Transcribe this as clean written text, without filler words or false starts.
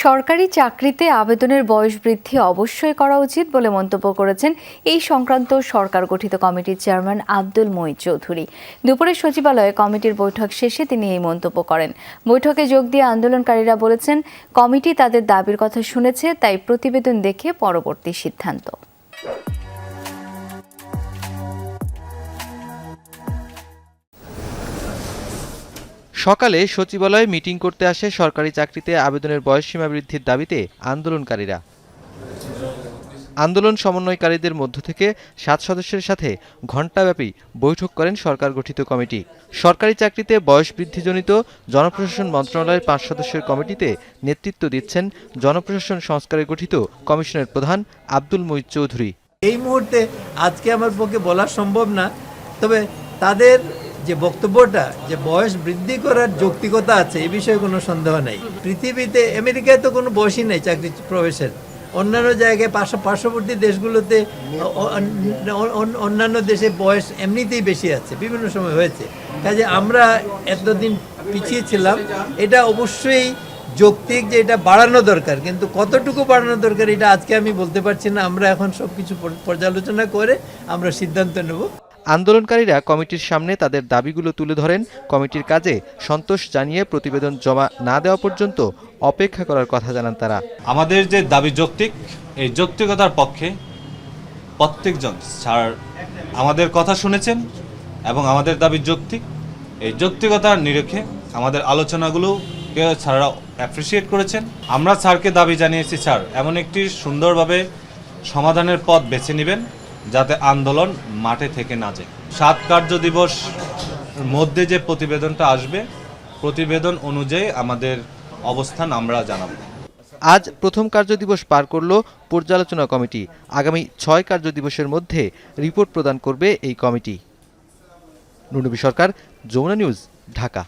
সরকারি চাকরিতে আবেদনের বয়স বৃদ্ধি অবশ্যই করা উচিত বলে মন্তব্য করেছেন এই সংক্রান্ত সরকার গঠিত কমিটির চেয়ারম্যান আব্দুল মুঈন চৌধুরী। দুপুরে সচিবালয়ে কমিটির বৈঠক শেষে তিনি এই মন্তব্য করেন। বৈঠকে যোগ দিয়ে আন্দোলনকারীরা বলেছেন, কমিটি তাদের দাবির কথা শুনেছে, তাই প্রতিবেদন দেখে পরবর্তী সিদ্ধান্ত। সকালে সচিবালয়ে মিটিং করতে আসে সরকারি চাকরিতে আবেদনের বয়সসীমা বৃদ্ধির দাবিতে আন্দোলনকারীরা। আন্দোলন সমন্বয়কারীদের মধ্য থেকে 7 সদস্যের সাথে ঘণ্টাব্যাপী বৈঠক করেন সরকার গঠিত কমিটি। সরকারি চাকরিতে বয়স বৃদ্ধিজনিত জনপ্রশাসন মন্ত্রণালয়ের 5 সদস্যের কমিটিতে নেতৃত্ব দিচ্ছেন জনপ্রশাসন সংস্কারে গঠিত কমিশনের প্রধান আব্দুল মুঈন চৌধুরী। এই মুহূর্তে আজকে আমার পক্ষে বলা সম্ভব না, তবে তাদের যে বক্তব্যটা যে বয়স বৃদ্ধি করার যৌক্তিকতা আছে এই বিষয়ে কোনো সন্দেহ নেই। পৃথিবীতে আমেরিকায় তো কোনো বয়সই নেই চাকরি প্রবেশের। অন্যান্য জায়গায় পার্শ্ববর্তী দেশগুলোতে অন্যান্য দেশে বয়স এমনিতেই বেশি আছে, বিভিন্ন সময় হয়েছে। কাজে আমরা এতদিন পিছিয়ে ছিলাম, এটা অবশ্যই যৌক্তিক যে এটা বাড়ানো দরকার, কিন্তু কতটুকু বাড়ানো দরকার এটা আজকে আমি বলতে পারছি না। আমরা এখন সব কিছু পর্যালোচনা করে আমরা সিদ্ধান্ত নেব। আন্দোলনকারীরা কমিটির সামনে তাদের দাবিগুলো তুলে ধরেন। কমিটির কাজে সন্তোষ জানিয়ে প্রতিবেদন জমা না দেওয়া পর্যন্ত অপেক্ষা করার কথা জানান তারা। আমাদের যে দাবি যৌক্তিক, এই যৌক্তিকতার পক্ষে প্রত্যেকজন স্যার আমাদের কথা শুনেছেন এবং আমাদের দাবি যৌক্তিক। এই যৌক্তিকতার নিরিখে আমাদের আলোচনাগুলোকে স্যাররা অ্যাপ্রিসিয়েট করেছেন। আমরা স্যারকে দাবি জানিয়েছি, স্যার এমন একটি সুন্দরভাবে সমাধানের পথ বেছে নেবেন যাতে আন্দোলন মাঠে থেকে না যায়। 7 কার্য দিবস মধ্যে যে প্রতিবেদনটা আসবে, প্রতিবেদন অনুযায়ী আমাদের অবস্থান আমরা জানাব। আজ প্রথম কার্যদিবস পার করল পর্যালোচনা কমিটি। আগামী 6 কার্যদিবসের মধ্যে রিপোর্ট প্রদান করবে এই কমিটি। নুনবী সরকার, যমুনা নিউজ, ঢাকা।